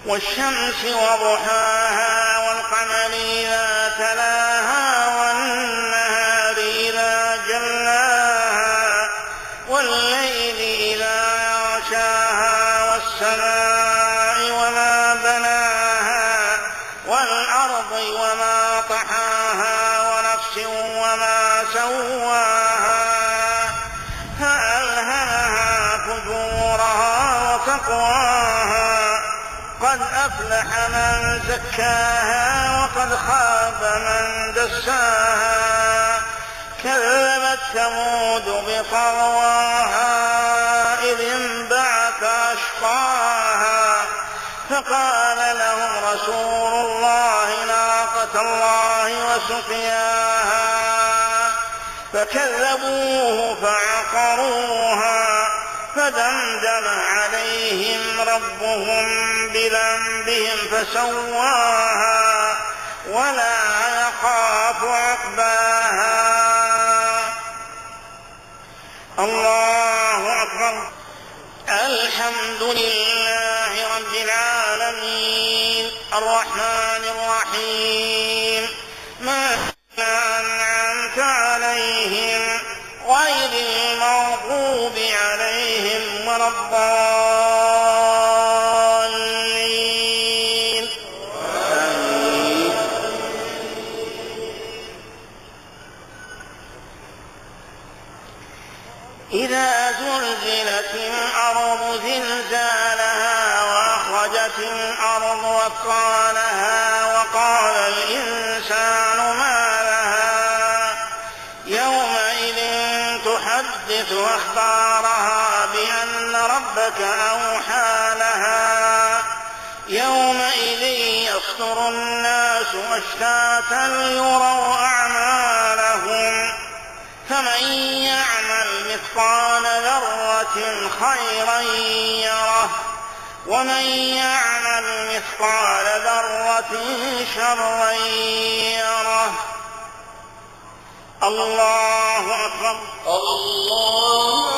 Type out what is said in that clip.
والشمس وضحاها والقمر إذا تلاها والنهار إذا جلاها والليل إذا يغشاها والسماء وما بناها والأرض وما طحاها ونفس وما سواها فألهمها فجورها وتقواها قد أفلح من زكاها وقد خاب من دساها كذبت ثمود بطغواها إذ انبعث أشقاها فقال لهم رسول الله ناقة الله وسقياها فكذبوه فعقروها فدمدم عليهم ربهم بذنبهم فسواها ولا يخاف عقباها. الله أكبر. الحمد لله رب العالمين الرحمن الرحيم مالك أنعمت عليهم غير المغضوب عليهم ولا الضالين. إذا زلزلت الأرض زلزالها وأخرجت الأرض أثقالها وقال الإنسان ما لها يومئذ تحدث أخبارها بأن ربك أوحى لها يومئذ يصدر الناس أشتاتا ليروا أعمالهم فمن يعمل مثقال ذرة خيرا يره ومن يعمل مثقال ذرة شرا يره. الله أكبر. الله